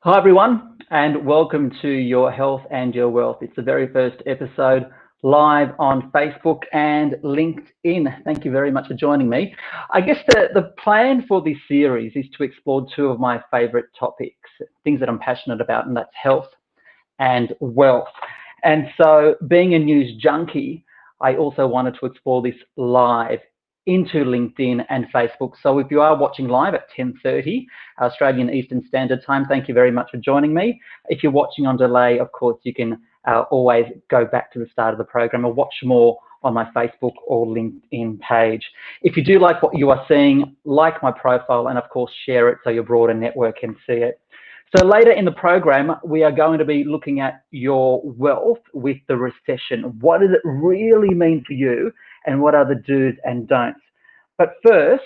Hi, everyone, and welcome to Your Health and Your Wealth. It's the very first episode live on Facebook and LinkedIn. Thank you very much for joining me. I guess the plan for this series is to explore two of my favorite topics, things that I'm passionate about, and that's health and wealth. And so, being a news junkie, I also wanted to explore this live into LinkedIn and Facebook. So if you are watching live at 10:30 Australian Eastern Standard Time, thank you very much for joining me. If you're watching on delay, of course, you can always go back to the start of the program or watch more on my Facebook or LinkedIn page. If you do like what you are seeing, like my profile and of course share it so your broader network can see it. So later in the program, we are going to be looking at your wealth with the recession. What does it really mean for you? And what are the do's and don'ts? But first,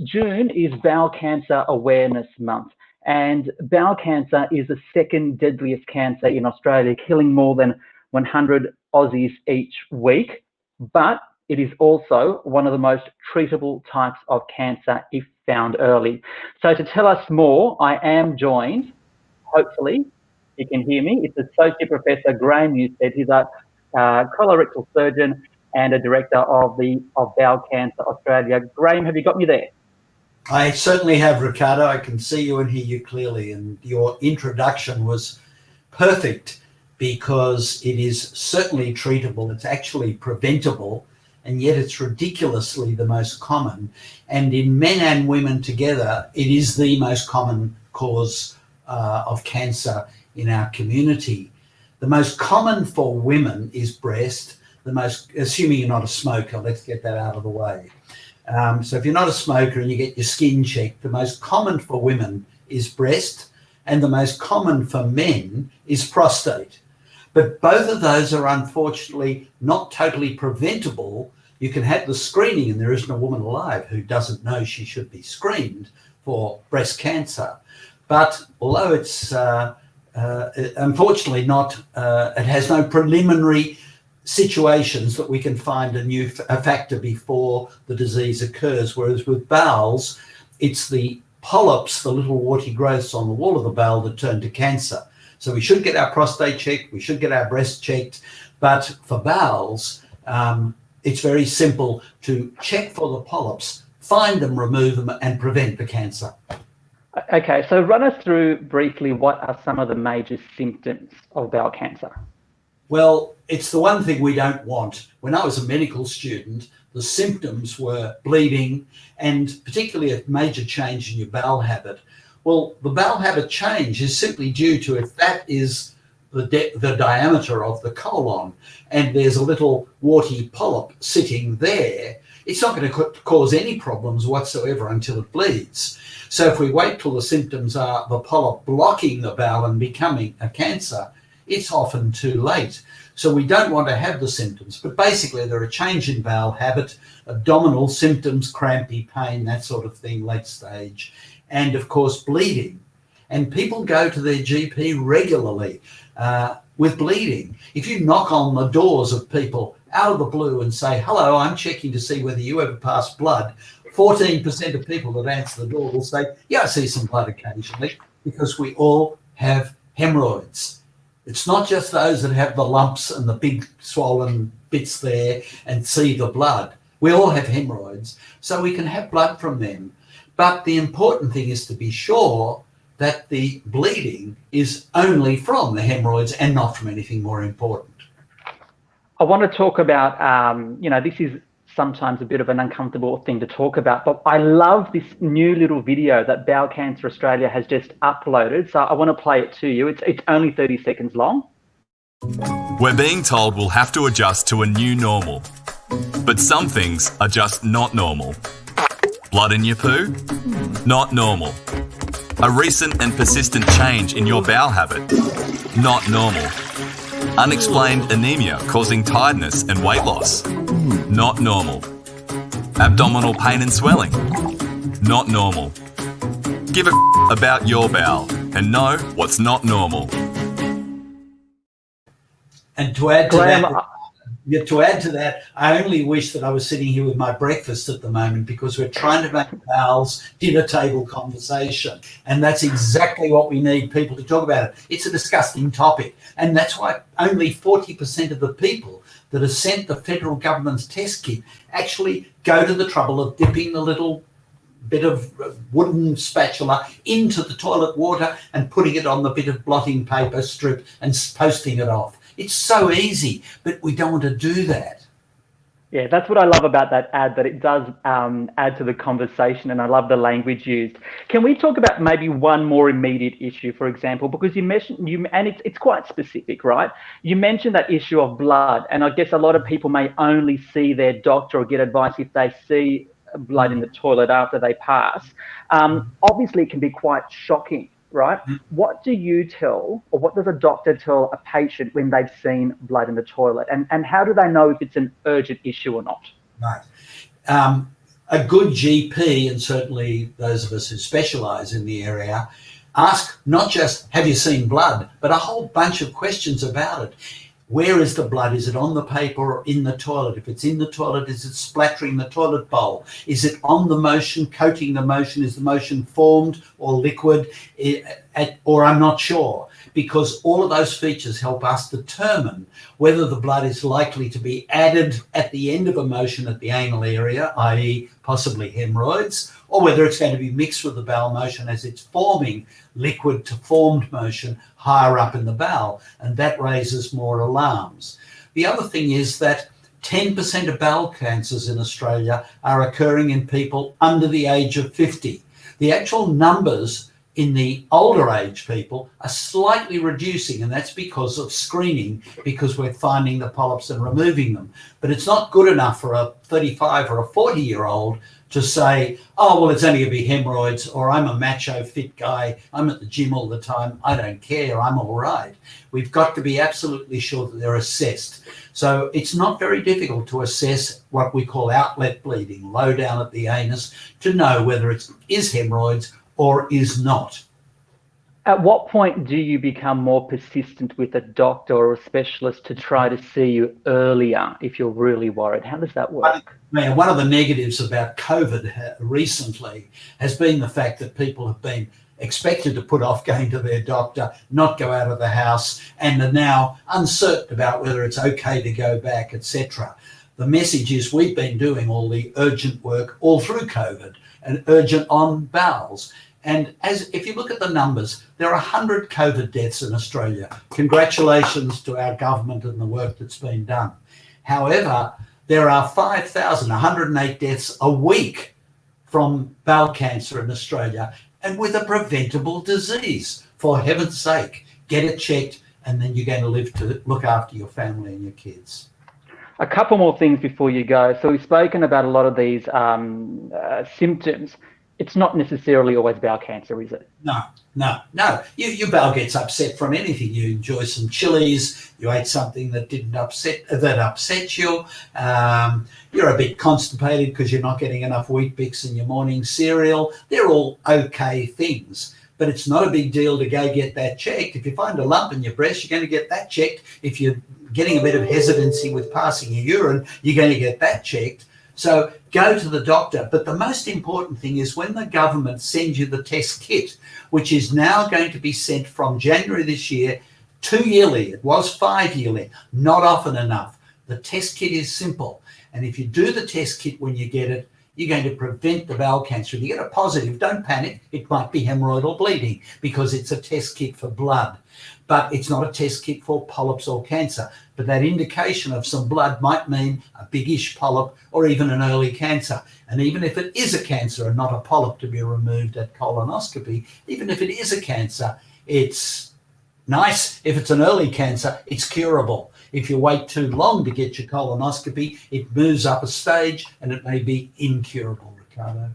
June is Bowel Cancer Awareness Month. And bowel cancer is the second deadliest cancer in Australia, killing more than 100 Aussies each week. But it is also one of the most treatable types of cancer if found early. So to tell us more, I am joined, hopefully you can hear me, it's Associate Professor Graham Newstead. He's a colorectal surgeon and a director of Bowel Cancer Australia. Graham, have you got me there? I certainly have, Ricardo. I can see you and hear you clearly, and your introduction was perfect because it is certainly treatable. It's actually preventable, and yet it's ridiculously the most common. And in men and women together, it is the most common cause of cancer in our community. The most common for women is breast. Assuming you're not a smoker, let's get that out of the way. So if you're not a smoker and you get your skin checked, the most common for women is breast, and the most common for men is prostate. But both of those are unfortunately not totally preventable. You can have the screening, and there isn't a woman alive who doesn't know she should be screened for breast cancer. But although it's unfortunately not, it has no preliminary situations that we can find a factor before the disease occurs, whereas with bowels, it's the polyps, the little warty growths on the wall of the bowel that turn to cancer. So we should get our prostate checked, we should get our breast checked, but for bowels, it's very simple to check for the polyps, find them, remove them, and prevent the cancer. Okay, so run us through briefly what are some of the major symptoms of bowel cancer? Well, it's the one thing we don't want. When I was a medical student, the symptoms were bleeding and particularly a major change in your bowel habit. Well, the bowel habit change is simply due to, if that is the diameter of the colon and there's a little warty polyp sitting there, it's not going to cause any problems whatsoever until it bleeds. So if we wait till the symptoms are the polyp blocking the bowel and becoming a cancer, it's often too late. So we don't want to have the symptoms, but basically they're a change in bowel habit, abdominal symptoms, crampy pain, that sort of thing, late stage, and of course bleeding. And people go to their GP regularly with bleeding. If you knock on the doors of people out of the blue and say, hello, I'm checking to see whether you ever pass blood, 14% of people that answer the door will say, yeah, I see some blood occasionally, because we all have hemorrhoids. It's not just those that have the lumps and the big swollen bits there and see the blood. We all have hemorrhoids, so we can have blood from them. But the important thing is to be sure that the bleeding is only from the hemorrhoids and not from anything more important. I want to talk about, this is sometimes a bit of an uncomfortable thing to talk about, but I love this new little video that Bowel Cancer Australia has just uploaded. So I want to play it to you. It's only 30 seconds long. We're being told we'll have to adjust to a new normal, but some things are just not normal. Blood in your poo? Not normal. A recent and persistent change in your bowel habit? Not normal. Unexplained anemia causing tiredness and weight loss? Not normal. Abdominal pain and swelling? Not normal. Give a about your bowel and know what's not normal. And to add to Graham, that, Yeah, to add to that, I only wish that I was sitting here with my breakfast at the moment, because we're trying to make Bowel's dinner table conversation. And that's exactly what we need people to talk about it. It's a disgusting topic. And that's why only 40% of the people that are sent the federal government's test kit actually go to the trouble of dipping the little bit of wooden spatula into the toilet water and putting it on the bit of blotting paper strip and posting it off. It's so easy, but we don't want to do that. Yeah, that's what I love about that ad, that it does add to the conversation, and I love the language used. Can we talk about maybe one more immediate issue, for example, because you mentioned, and it's quite specific, right? You mentioned that issue of blood, and I guess a lot of people may only see their doctor or get advice if they see blood in the toilet after they pass. Obviously, it can be quite shocking, right? What do you tell, or what does a doctor tell a patient when they've seen blood in the toilet? And how do they know if it's an urgent issue or not? Right. A good GP, and certainly those of us who specialise in the area, ask not just, have you seen blood, but a whole bunch of questions about it. Where is the blood? Is it on the paper or in the toilet? If it's in the toilet, is it splattering the toilet bowl? Is it on the motion, coating the motion? Is the motion formed or liquid? Or I'm not sure, because all of those features help us determine whether the blood is likely to be added at the end of a motion at the anal area, i.e. possibly hemorrhoids, or whether it's going to be mixed with the bowel motion as it's forming liquid to formed motion higher up in the bowel, and that raises more alarms. The other thing is that 10% of bowel cancers in Australia are occurring in people under the age of 50. The actual numbers in the older age people are slightly reducing, and that's because of screening, because we're finding the polyps and removing them. But it's not good enough for a 35 or a 40-year-old to say, oh, well, it's only going to be hemorrhoids, or I'm a macho fit guy, I'm at the gym all the time, I don't care, I'm all right. We've got to be absolutely sure that they're assessed. So it's not very difficult to assess what we call outlet bleeding, low down at the anus, to know whether it is hemorrhoids or is not. At what point do you become more persistent with a doctor or a specialist to try to see you earlier if you're really worried? How does that work? One of the negatives about COVID recently has been the fact that people have been expected to put off going to their doctor, not go out of the house, and are now uncertain about whether it's okay to go back, etc. The message is we've been doing all the urgent work all through COVID, and urgent on bowels. And if you look at the numbers, there are 100 COVID deaths in Australia. Congratulations to our government and the work that's been done. However, there are 5,108 deaths a week from bowel cancer in Australia, and with a preventable disease. For heaven's sake, get it checked, and then you're going to live to look after your family and your kids. A couple more things before you go. So we've spoken about a lot of these symptoms. It's not necessarily always bowel cancer, is it? No. Your bowel gets upset from anything. You enjoy some chilies, you ate something that upset you. You're a bit constipated because you're not getting enough Wheat Bix in your morning cereal. They're all okay things, but it's not a big deal to go get that checked. If you find a lump in your breast, you're going to get that checked. If you're getting a bit of hesitancy with passing your urine, you're going to get that checked. So go to the doctor. But the most important thing is when the government sends you the test kit, which is now going to be sent from January this year, 2 yearly. It was 5 yearly, not often enough. The test kit is simple. And if you do the test kit when you get it, you're going to prevent the bowel cancer. If you get a positive, don't panic. It might be hemorrhoidal bleeding because it's a test kit for blood. But it's not a test kit for polyps or cancer. But that indication of some blood might mean a biggish polyp or even an early cancer. And even if it is a cancer and not a polyp to be removed at colonoscopy, even if it is a cancer, it's nice. If it's an early cancer, it's curable. If you wait too long to get your colonoscopy, it moves up a stage and it may be incurable, Ricardo.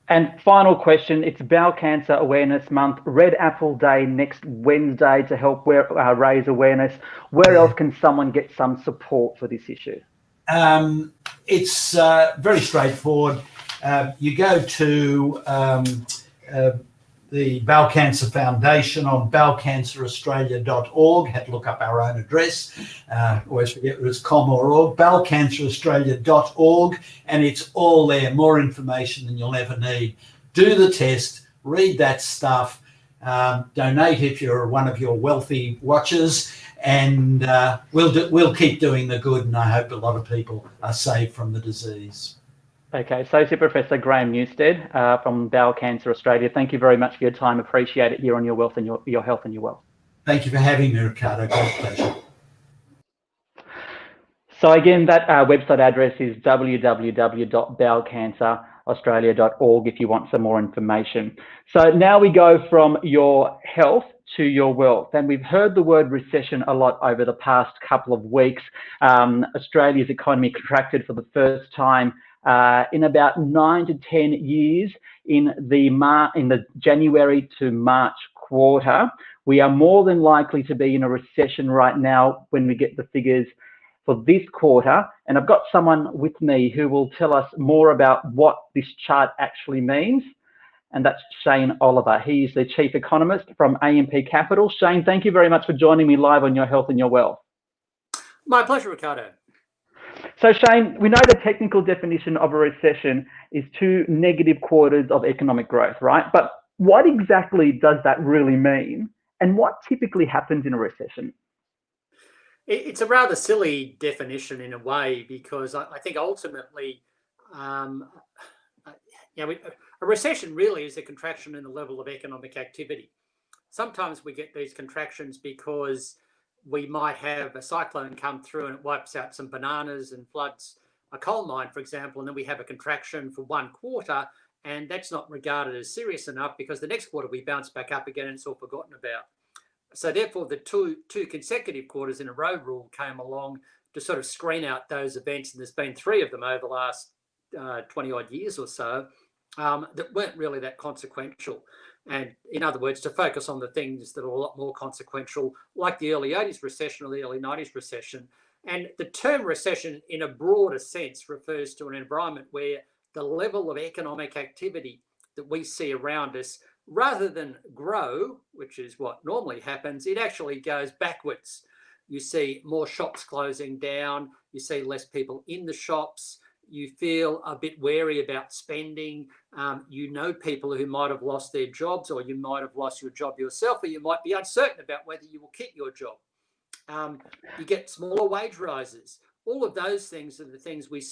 And final question, it's Bowel Cancer Awareness Month, Red Apple Day next Wednesday to help raise awareness. Where else can someone get some support for this issue? It's very straightforward. You go to the Bowel Cancer Foundation on bowelcanceraustralia.org. Had to look up our own address. Always forget whether it's com or org. bowelcanceraustralia.org, and it's all there. More information than you'll ever need. Do the test. Read that stuff. Donate if you're one of your wealthy watchers, and we'll keep doing the good. And I hope a lot of people are saved from the disease. Okay, Associate Professor Graham Newstead from Bowel Cancer Australia. Thank you very much for your time. Appreciate it here on Your Wealth and your Health and Your Wealth. Thank you for having me, Ricardo. Great pleasure. So again, that website address is www.bowelcanceraustralia.org if you want some more information. So now we go from your health to your wealth. And we've heard the word recession a lot over the past couple of weeks. Australia's economy contracted for the first time in about 9 to 10 years in the January to March quarter. We are more than likely to be in a recession right now when we get the figures for this quarter. And I've got someone with me who will tell us more about what this chart actually means. And that's Shane Oliver. He's the Chief Economist from AMP Capital. Shane, thank you very much for joining me live on Your Health and Your Wealth. My pleasure, Ricardo. So Shane, we know the technical definition of a recession is 2 negative quarters of economic growth, right? But what exactly does that really mean? And what typically happens in a recession? It's a rather silly definition in a way, because I think ultimately, a recession really is a contraction in the level of economic activity. Sometimes we get these contractions because we might have a cyclone come through and it wipes out some bananas and floods a coal mine, for example, and then we have a contraction for 1 quarter, and that's not regarded as serious enough because the next quarter we bounce back up again and it's all forgotten about. So therefore, the two consecutive quarters in a row rule came along to sort of screen out those events, and there's been 3 of them over the last 20 odd years or so that weren't really that consequential. And in other words, to focus on the things that are a lot more consequential, like the early 80s recession or the early 90s recession. And the term recession in a broader sense refers to an environment where the level of economic activity that we see around us, rather than grow, which is what normally happens, it actually goes backwards. You see more shops closing down, you see less people in the shops, you feel a bit wary about spending, you know people who might have lost their jobs, or you might have lost your job yourself, or you might be uncertain about whether you will keep your job. You get smaller wage rises. All of those things are the things we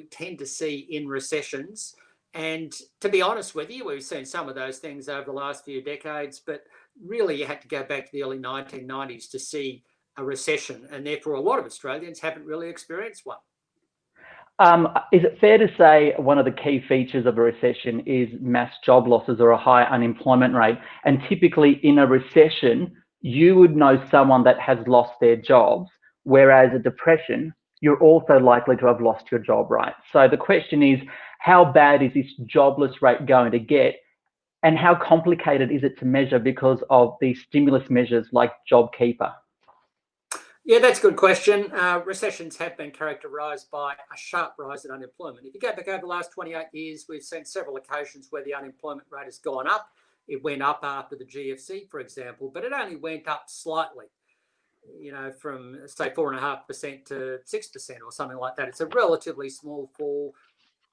tend to see in recessions. And to be honest with you, we've seen some of those things over the last few decades, but really you had to go back to the early 1990s to see a recession. And therefore, a lot of Australians haven't really experienced one. Is it fair to say one of the key features of a recession is mass job losses or a high unemployment rate? And typically in a recession, you would know someone that has lost their jobs, whereas a depression, you're also likely to have lost your job, right? So the question is, how bad is this jobless rate going to get? And how complicated is it to measure because of the stimulus measures like JobKeeper? Yeah, that's a good question. Recessions have been characterised by a sharp rise in unemployment. If you go back over the last 28 years, we've seen several occasions where the unemployment rate has gone up. It went up after the GFC, for example, but it only went up slightly, from say 4.5% to 6% or something like that. It's a relatively small fall,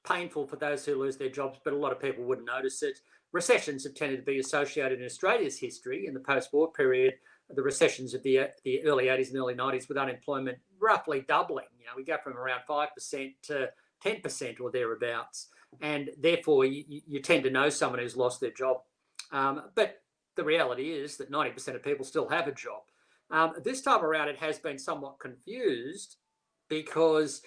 painful for those who lose their jobs, but a lot of people wouldn't notice it. Recessions have tended to be associated in Australia's history in the post-war period, the recessions of the early 80s and early 90s, with unemployment roughly doubling. We go from around 5% to 10% or thereabouts. And therefore, you tend to know someone who's lost their job. But the reality is that 90% of people still have a job. This time around, it has been somewhat confused because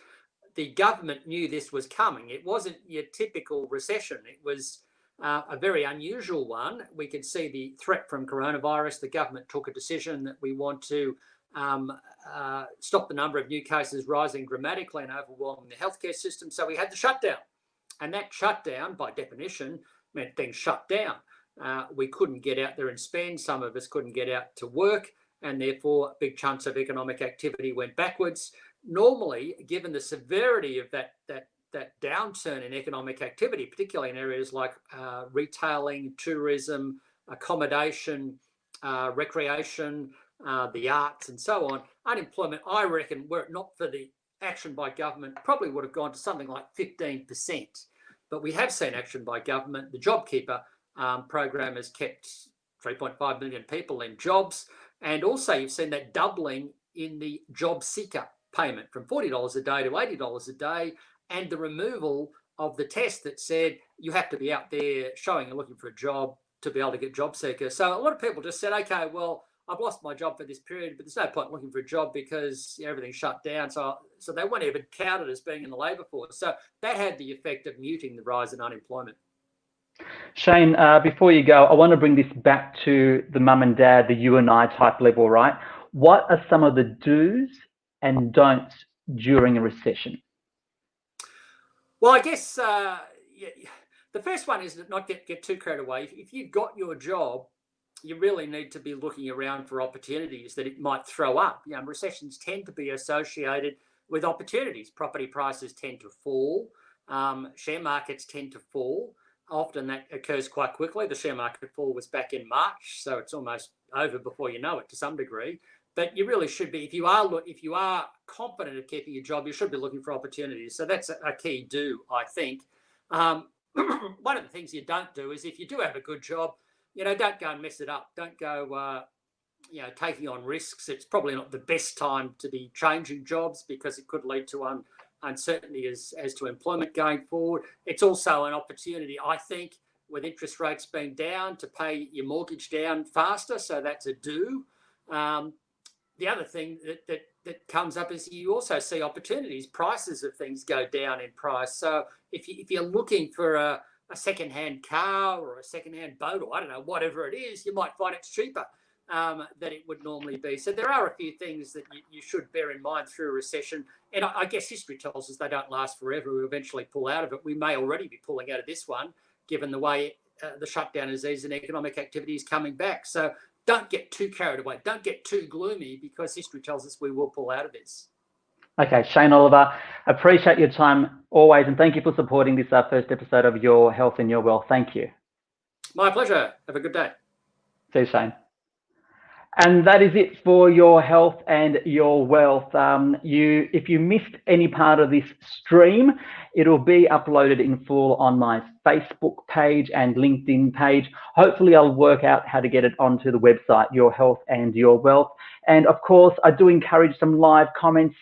the government knew this was coming. It wasn't your typical recession. It was a very unusual one. We could see the threat from coronavirus. The government took a decision that we want to stop the number of new cases rising dramatically and overwhelming the healthcare system. So we had the shutdown. And that shutdown, by definition, meant things shut down. We couldn't get out there and spend. Some of us couldn't get out to work. And therefore, big chunks of economic activity went backwards. Normally, given the severity of that downturn in economic activity, particularly in areas like retailing, tourism, accommodation, recreation, the arts and so on, unemployment, I reckon, were it not for the action by government, probably would have gone to something like 15%. But we have seen action by government. The JobKeeper program has kept 3.5 million people in jobs. And also you've seen that doubling in the job seeker payment from $40 a day to $80 a day, and the removal of the test that said you have to be out there showing you're looking for a job to be able to get job seeker. So a lot of people just said, okay, well, I've lost my job for this period, but there's no point looking for a job because everything's shut down. So they weren't even counted as being in the labour force. So that had the effect of muting the rise in unemployment. Shane, before you go, I want to bring this back to the mum and dad, the you and I type level, right? What are some of the do's and don'ts during a recession? Well, I guess the first one is not get too carried away. If you've got your job, you really need to be looking around for opportunities that it might throw up. You know, recessions tend to be associated with opportunities. Property prices tend to fall. Share markets tend to fall. Often that occurs quite quickly. The share market fall was back in March, so it's almost over before you know it to some degree. But you really should be, if you are confident of keeping your job, you should be looking for opportunities. So that's a key do, I think. One of the things you don't do is, if you do have a good job, don't go and mess it up. Don't go, taking on risks. It's probably not the best time to be changing jobs because it could lead to uncertainty as to employment going forward. It's also an opportunity, I think, with interest rates being down, to pay your mortgage down faster. So that's a do. The other thing that comes up is you also see opportunities. Prices of things go down in price. So if you're looking for a second-hand car or a second-hand boat, or I don't know, whatever it is, you might find it's cheaper than it would normally be. So there are a few things that you should bear in mind through a recession. And I guess history tells us they don't last forever. We eventually pull out of it. We may already be pulling out of this one, given the way the shutdown is eased and economic activity is coming back. So don't get too carried away. Don't get too gloomy, because history tells us we will pull out of this. Okay, Shane Oliver, appreciate your time always, and thank you for supporting this first episode of Your Health and Your Wealth. Thank you. My pleasure. Have a good day. See you, Shane. And that is it for Your Health and Your Wealth. If you missed any part of this stream, it'll be uploaded in full on my Facebook page and LinkedIn page. Hopefully I'll work out how to get it onto the website, Your Health and Your Wealth. And of course, I do encourage some live comments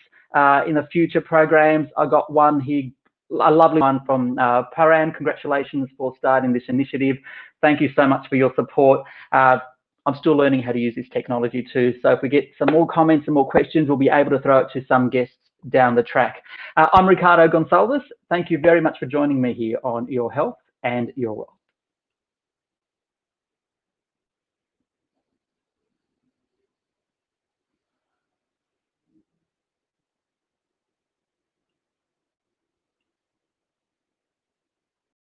in the future programs. I got one here, a lovely one from Paran. Congratulations for starting this initiative. Thank you so much for your support. I'm still learning how to use this technology too. So if we get some more comments and more questions, we'll be able to throw it to some guests down the track. I'm Ricardo Gonçalves. Thank you very much for joining me here on Your Health and Your Wealth.